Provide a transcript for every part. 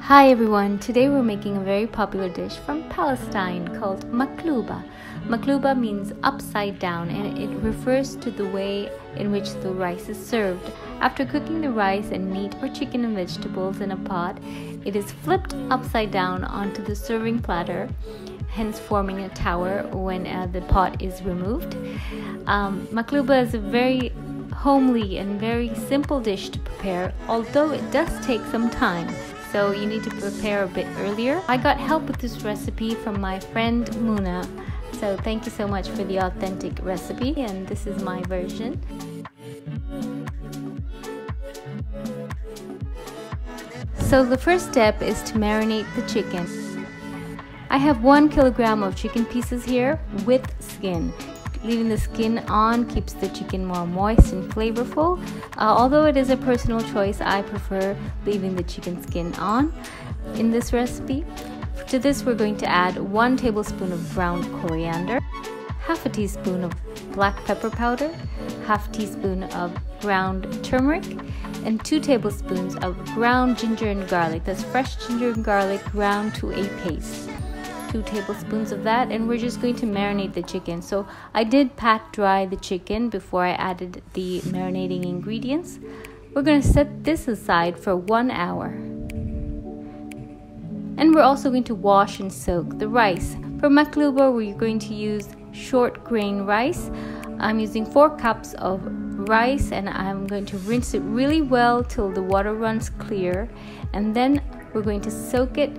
Hi everyone, today we're making a very popular dish from Palestine called Maqluba. Maqluba means upside down and it refers to the way in which the rice is served. After cooking the rice and meat or chicken and vegetables in a pot, it is flipped upside down onto the serving platter, hence forming a tower when the pot is removed. Maqluba is a very homely and very simple dish to prepare, although it does take some time. So you need to prepare a bit earlier. I got help with this recipe from my friend Muna. So thank you so much for the authentic recipe, and this is my version. So the first step is to marinate the chicken. I have 1 kilogram of chicken pieces here with skin. Leaving the skin on keeps the chicken more moist and flavorful. Although it is a personal choice, I prefer leaving the chicken skin on in this recipe. To this we're going to add 1 tablespoon of ground coriander, half a teaspoon of black pepper powder, half teaspoon of ground turmeric, and 2 tablespoons of ground ginger and garlic. That's fresh ginger and garlic ground to a paste. 2 tablespoons of that, and we're just going to marinate the chicken. So I did pat dry the chicken before I added the marinating ingredients. We're going to set this aside for 1 hour. And we're also going to wash and soak the rice. For Maqluba, we're going to use short grain rice. I'm using 4 cups of rice, and I'm going to rinse it really well till the water runs clear, and then we're going to soak it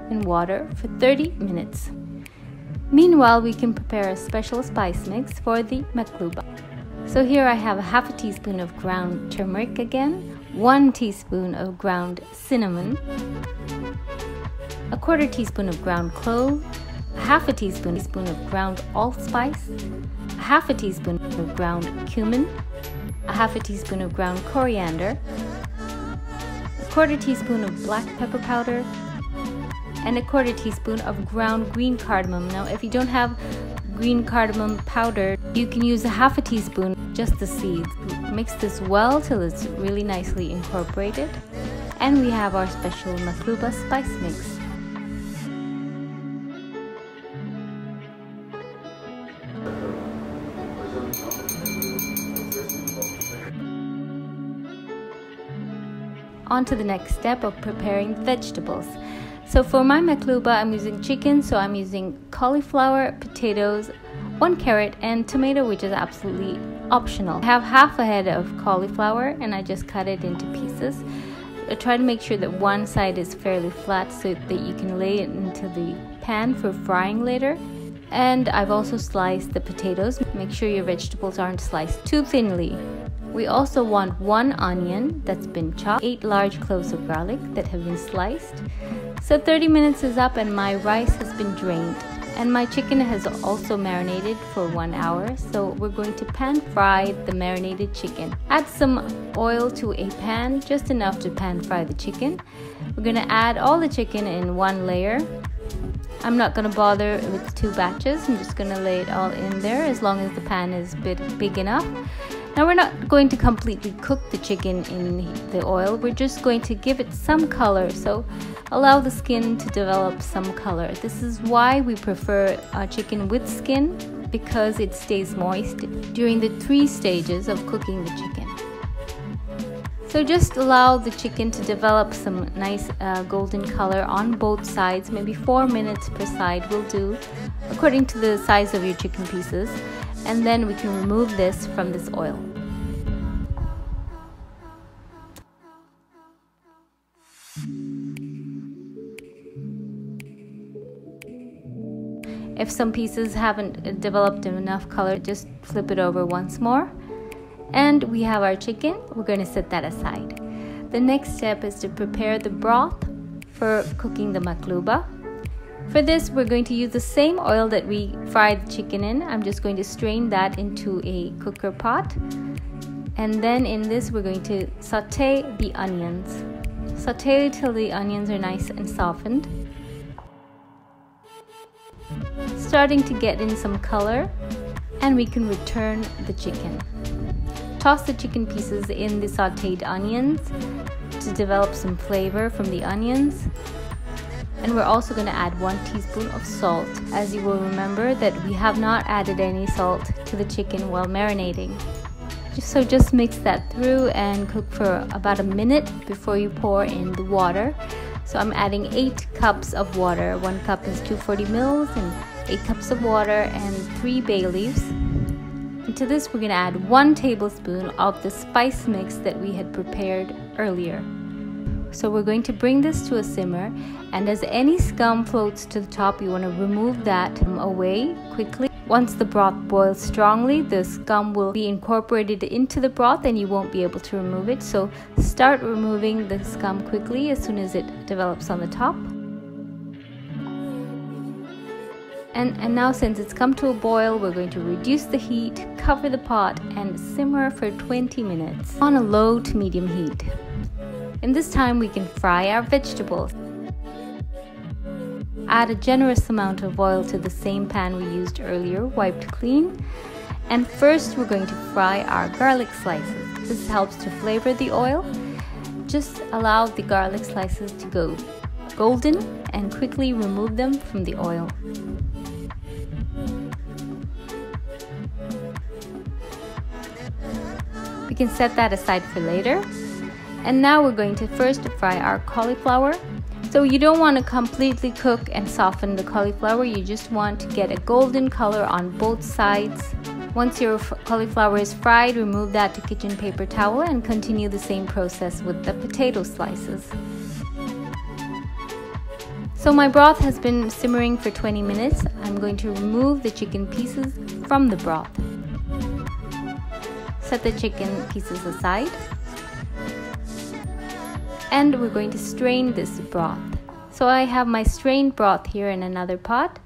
in water for 30 minutes. Meanwhile, we can prepare a special spice mix for the Maqluba. So here I have half a teaspoon of ground turmeric again, 1 teaspoon of ground cinnamon, a 1/4 teaspoon of ground clove, half a teaspoon of ground allspice, half a teaspoon of ground cumin, a half a teaspoon of ground coriander, a 1/4 teaspoon of black pepper powder, and a 1/4 teaspoon of ground green cardamom. Now if you don't have green cardamom powder, you can use a half a teaspoon, just the seeds. Mix this well till it's really nicely incorporated, and we have our special Maqluba spice mix. On to the next step of preparing the vegetables. So for my Maqluba, I'm using chicken, so I'm using cauliflower, potatoes, 1 carrot, and tomato, which is absolutely optional. I have half a head of cauliflower, and I just cut it into pieces. I try to make sure that one side is fairly flat so that you can lay it into the pan for frying later. And I've also sliced the potatoes. Make sure your vegetables aren't sliced too thinly. We also want 1 onion that's been chopped, 8 large cloves of garlic that have been sliced. So 30 minutes is up and my rice has been drained, and my chicken has also marinated for 1 hour. So we're going to pan fry the marinated chicken. Add some oil to a pan, just enough to pan fry the chicken. We're going to add all the chicken in 1 layer. I'm not going to bother with 2 batches. I'm just going to lay it all in there as long as the pan is big enough. Now we're not going to completely cook the chicken in the oil. We're just going to give it some color. So allow the skin to develop some color. This is why we prefer chicken with skin, because it stays moist during the 3 stages of cooking the chicken. So just allow the chicken to develop some nice golden color on both sides. Maybe 4 minutes per side will do, according to the size of your chicken pieces. And then we can remove this from this oil. If some pieces haven't developed enough color, just flip it over once more. And we have our chicken. We're going to set that aside. The next step is to prepare the broth for cooking the Maqluba. For this, we're going to use the same oil that we fried the chicken in. I'm just going to strain that into a cooker pot. And then in this, we're going to saute the onions. Saute till the onions are nice and softened. Starting to get in some color, and we can return the chicken. Toss the chicken pieces in the sauteed onions to develop some flavor from the onions. And we're also going to add 1 teaspoon of salt, as you will remember that we have not added any salt to the chicken while marinating. So just mix that through and cook for about a minute before you pour in the water. So I'm adding 8 cups of water. 1 cup is 240 mils and 8 cups of water and 3 bay leaves. And to this we're going to add 1 tablespoon of the spice mix that we had prepared earlier. So we're going to bring this to a simmer, and as any scum floats to the top, you want to remove that away quickly. Once the broth boils strongly, the scum will be incorporated into the broth and you won't be able to remove it. So start removing the scum quickly as soon as it develops on the top. And now, since it's come to a boil, we're going to reduce the heat, cover the pot, and simmer for 20 minutes on a low to medium heat. In this time, we can fry our vegetables. Add a generous amount of oil to the same pan we used earlier, wiped clean. And first, we're going to fry our garlic slices. This helps to flavor the oil. Just allow the garlic slices to go golden and quickly remove them from the oil. We can set that aside for later. And now we're going to first fry our cauliflower. So you don't want to completely cook and soften the cauliflower, you just want to get a golden color on both sides. Once your cauliflower is fried, remove that to kitchen paper towel and continue the same process with the potato slices. So my broth has been simmering for 20 minutes. I'm going to remove the chicken pieces from the broth. Set the chicken pieces aside. And we're going to strain this broth. So I have my strained broth here in another pot.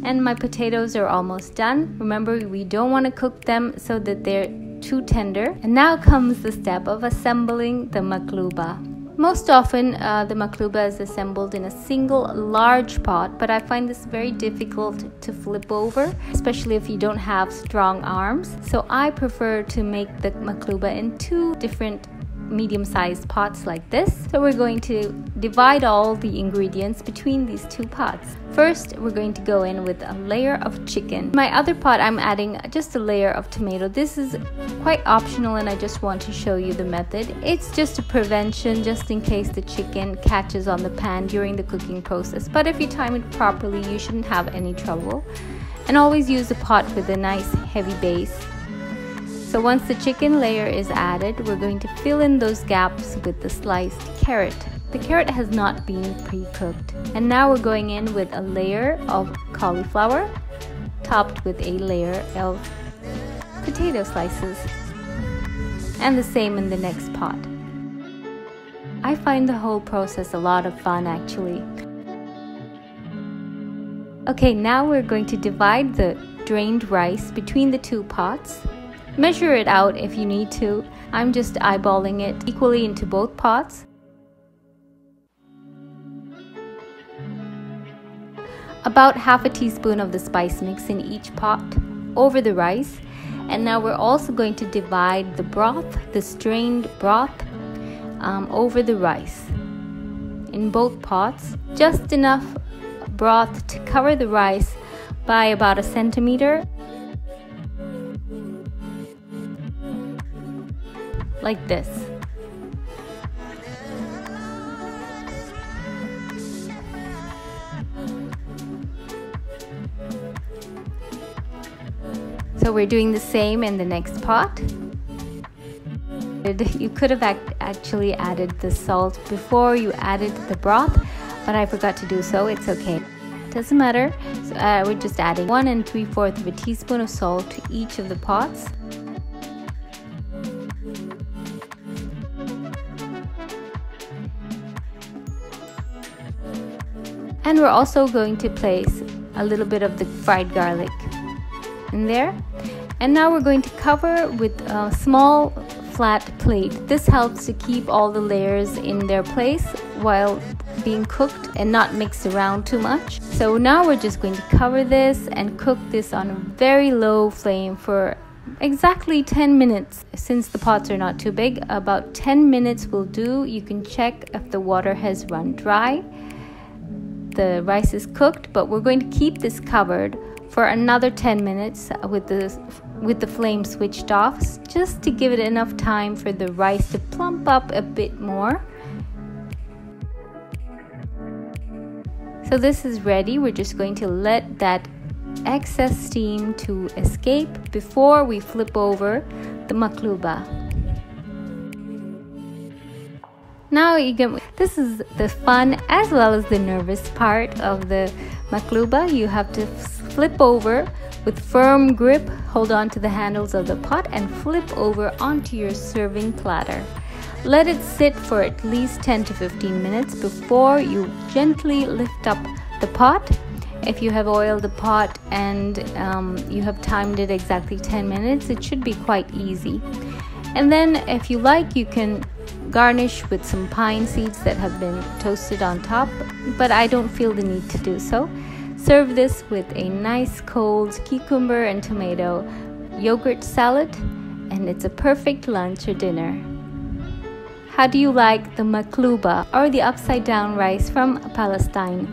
And my potatoes are almost done. Remember, we don't want to cook them so that they're too tender. And now comes the step of assembling the maqluba. Most often the maqluba is assembled in a single large pot, but I find this very difficult to flip over, especially if you don't have strong arms. So I prefer to make the maqluba in 2 different medium-sized pots like this. So we're going to divide all the ingredients between these 2 pots. First, we're going to go in with a layer of chicken. My other pot, I'm adding just a layer of tomato. This is quite optional and I just want to show you the method. It's just a prevention just in case the chicken catches on the pan during the cooking process. But if you time it properly, you shouldn't have any trouble. And always use a pot with a nice heavy base. So once the chicken layer is added, we're going to fill in those gaps with the sliced carrot. The carrot has not been pre-cooked. And now we're going in with a layer of cauliflower, topped with a layer of potato slices. And the same in the next pot. I find the whole process a lot of fun actually. Okay, now we're going to divide the drained rice between the 2 pots. Measure it out if you need to. I'm just eyeballing it equally into both pots. About half a teaspoon of the spice mix in each pot over the rice. And now we're also going to divide the broth, the strained broth, over the rice in both pots. Just enough broth to cover the rice by about 1 centimeter. Like this. So we're doing the same in the next pot. You could have actually added the salt before you added the broth, but I forgot to do so. It's okay. Doesn't matter. So, we're just adding 1 3/4 teaspoon of salt to each of the pots. And we're also going to place a little bit of the fried garlic in there. And now we're going to cover with a small flat plate. This helps to keep all the layers in their place while being cooked and not mix around too much. So now we're just going to cover this and cook this on a very low flame for exactly 10 minutes. Since the pots are not too big, about 10 minutes will do. You can check if the water has run dry. the rice is cooked, but we're going to keep this covered for another 10 minutes with the flame switched off, just to give it enough time for the rice to plump up a bit more. So this is ready. We're just going to let that excess steam to escape before we flip over the maqlooba. Now this is the fun as well as the nervous part of the maqlooba. You have to flip over with firm grip, hold on to the handles of the pot and flip over onto your serving platter. Let it sit for at least 10 to 15 minutes before you gently lift up the pot. If you have oiled the pot and you have timed it exactly 10 minutes, it should be quite easy. And then if you like, you can garnish with some pine seeds that have been toasted on top, but I don't feel the need to do so. Serve this with a nice cold cucumber and tomato yogurt salad, and it's a perfect lunch or dinner. How do you like the maqlooba, or the upside down rice from Palestine?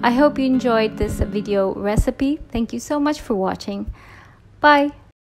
I hope you enjoyed this video recipe. Thank you so much for watching. Bye.